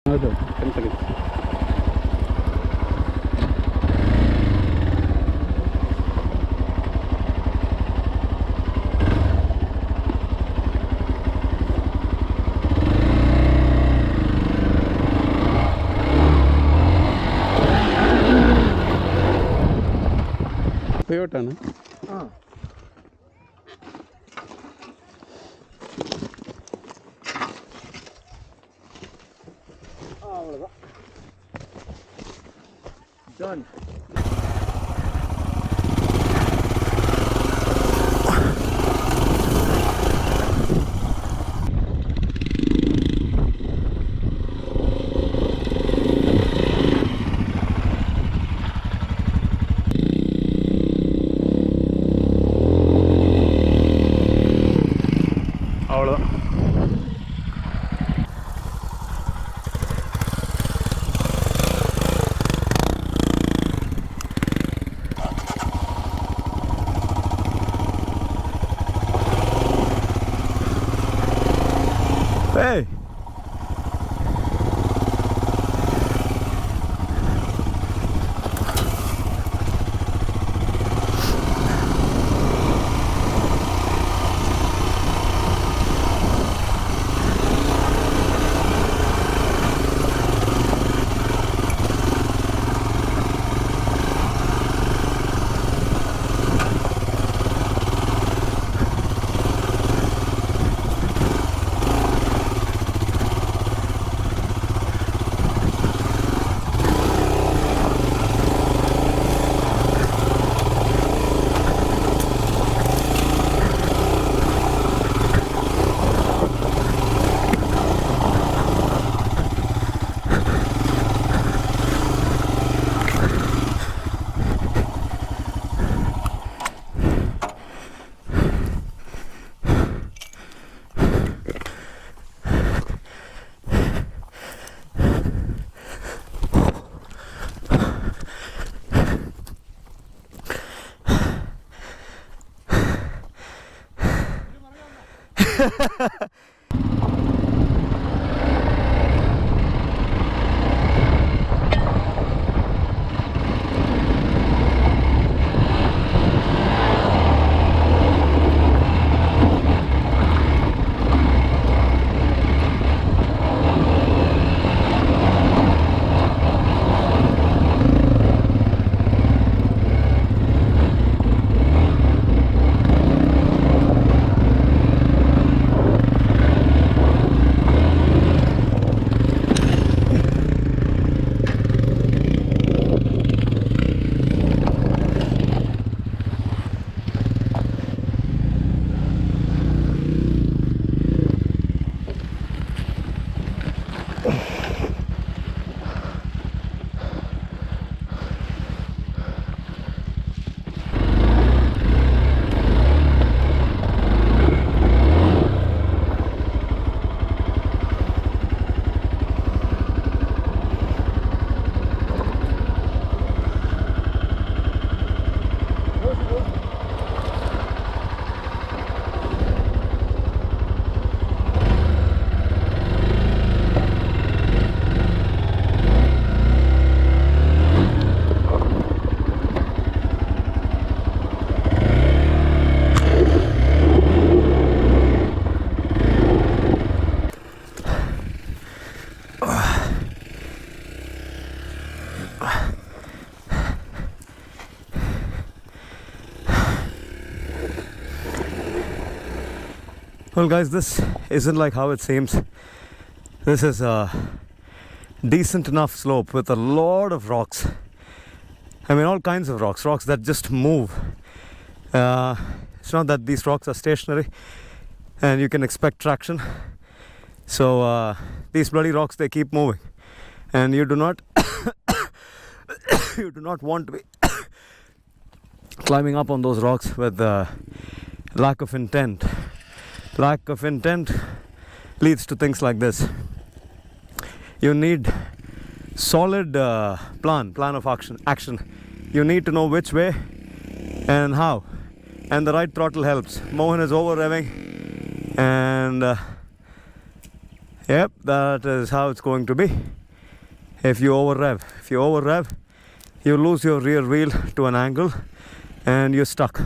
Another 10 seconds. Toyota, no? அவ்வளோதான் ton. அவ்வளோதான். Hey! Well guys, this isn't like how it seems. This is a decent enough slope with a lot of rocks. I mean all kinds of rocks, rocks that just move. It's not that these rocks are stationary and you can expect traction. So these bloody rocks, they keep moving. And you do not you do not want to be climbing up on those rocks with lack of intent. Lack of intent leads to things like this. You need solid plan of action. You need to know which way and how, and the right throttle helps. Mohan is over revving, and yep, that is how it's going to be. if you over rev, you lose your rear wheel to an angle and you're stuck.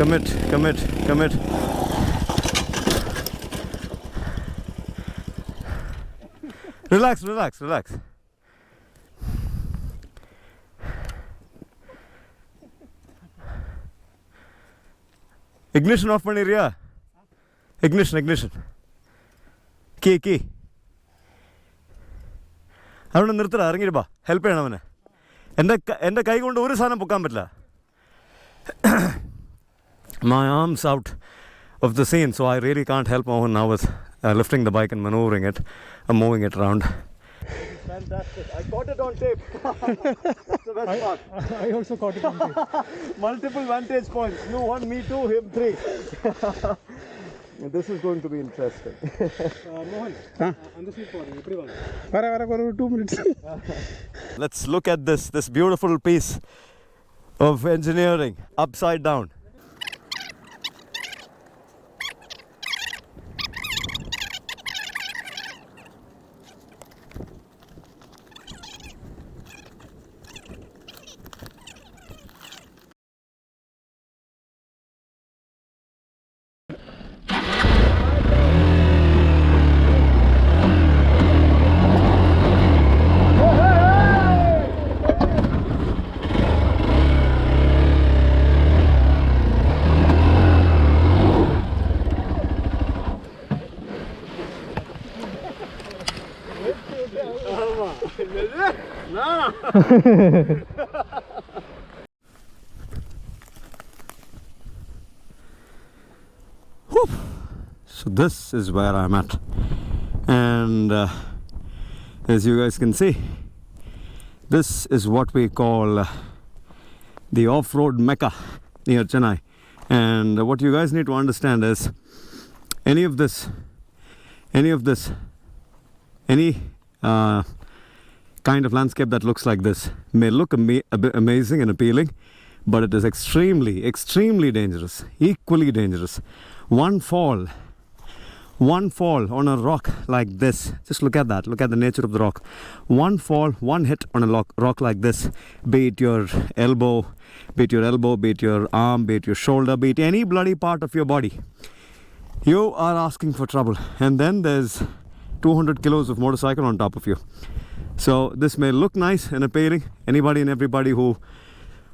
Commit. Relax. Ignition off panniriya. Ignition. Key. അവനെ നിർത്തടാ, ഇറങ്ങിയിട്ട് ബാ, help ചെയ്യണം അവനെ. എൻ്റെ കൈ കൊണ്ട് ഒരു സാധനം പൊക്കാൻ പറ്റില്ല. My arm's out of the scene, so I really can't help Mohan now with lifting the bike and maneuvering it and moving it around. Fantastic. I caught it on tape. That's the best part. I also caught it on tape. Multiple vantage points. You one, me two, him three. This is going to be interesting. Mohan, on the seat for you. 2 minutes. Let's look at this beautiful piece of engineering upside down. So this is where I'm at, and as you guys can see, this is what we call the off-road Mecca near Chennai. And what you guys need to understand is any kind of landscape that looks like this may look a bit amazing and appealing, but it is extremely dangerous, equally dangerous. One fall on a rock like this, just look at the nature of the rock. One fall, one hit on a rock like this, be it your elbow, be it your arm, be it your shoulder, be it any bloody part of your body, you are asking for trouble. And then there's 200 kilos of motorcycle on top of you. So this may look nice and appealing. Anybody and everybody who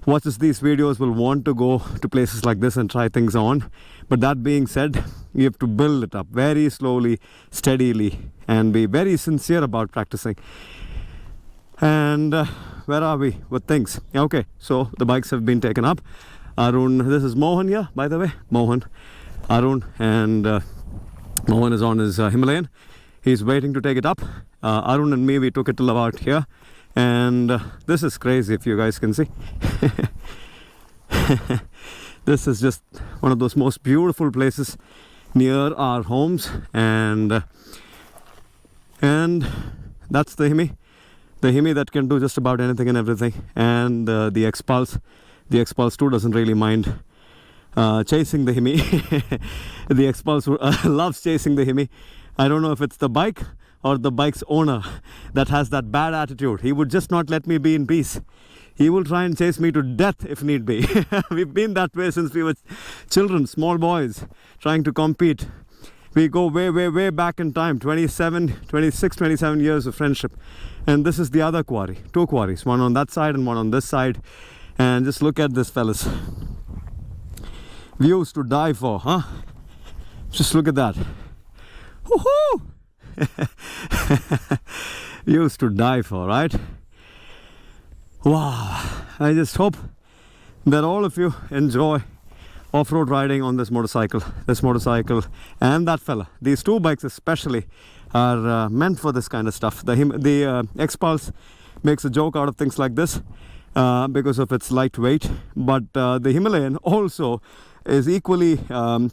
watches these videos will want to go to places like this and try things on. But that being said, you have to build it up very slowly, steadily, and be very sincere about practicing. And where are we with things? Okay, so the bikes have been taken up. Arun, this is Mohan here, by the way. Mohan, Arun, and Mohan is on his Himalayan. He's waiting to take it up. Arun and me, we took it till about here. And this is crazy, if you guys can see. This is just one of those most beautiful places near our homes, and that's the Himi that can do just about anything and everything. And the Xpulse too doesn't really mind chasing the Himi. The Xpulse loves chasing the Himi. I don't know if it's the bike or the bike's owner that has that bad attitude. He would just not let me be in peace. He will try and chase me to death if need be. We've been that way since we were children, small boys, trying to compete. We go way back in time, 27 years of friendship. And this is the other quarry, 2 quarries, one on that side and one on this side. And just look at this, fellas. Views to die for, huh? Just look at that. Woohoo! Used to die for, right? Wow. I just hope that all of you enjoy off-road riding on this motorcycle and that fella. These 2 bikes especially are meant for this kind of stuff. The Xpulse makes a joke out of things like this because of its lightweight, but the Himalayan also is equally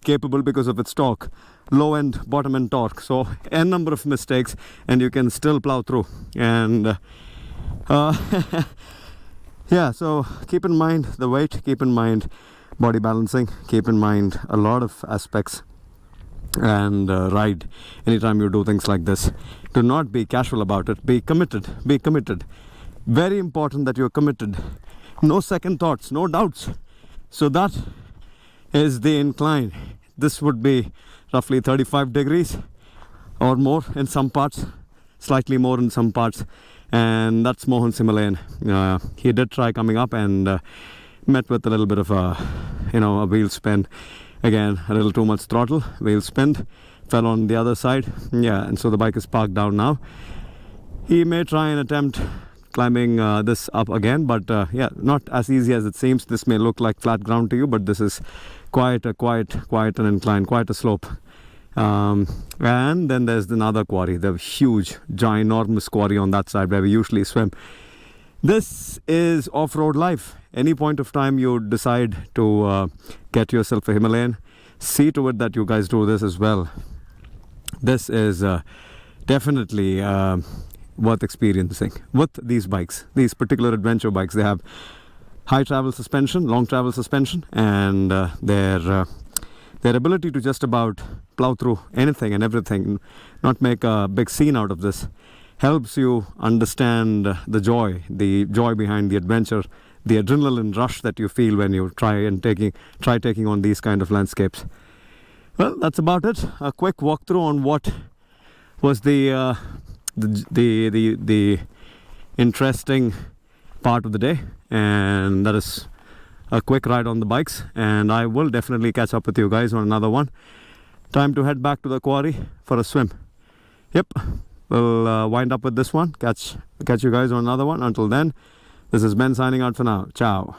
capable because of its torque, low end, bottom end torque. So n number of mistakes and you can still plow through. And yeah, so keep in mind the weight, keep in mind body balancing, keep in mind a lot of aspects, and ride anytime you do things like this. Do not be casual about it. Be committed. Be committed. Very important that you're committed. No second thoughts, no doubts. So that is the incline. This would be roughly 35 degrees or more in some parts, slightly more in some parts. And that's Mohan's Himalayan. He did try coming up and met with a little bit of a wheel spin. Again, a little too much throttle, wheel spin, fell on the other side. Yeah, and so the bike is parked down now. He may try and attempt climbing this up again, but yeah, not as easy as it seems. This may look like flat ground to you, but this is quite an incline, quite a slope. And then there's another quarry, the huge, ginormous quarry on that side where we usually swim. This is off-road life. Any point of time you decide to get yourself a Himalayan, see to it that you guys do this as well. This is definitely worth experiencing with these bikes, these particular adventure bikes. They have high travel suspension, long travel suspension, and their ability to just about plow through anything and everything, not make a big scene out of this, helps you understand the joy behind the adventure, the adrenaline rush that you feel when you try taking on these kind of landscapes. Well, that's about it. A quick walkthrough on what was the interesting part of the day, and that is a quick ride on the bikes. And I will definitely catch up with you guys on another one. Time to head back to the quarry for a swim. Yep, we'll wind up with this one. Catch you guys on another one. Until then, this is Ben signing out for now. Ciao.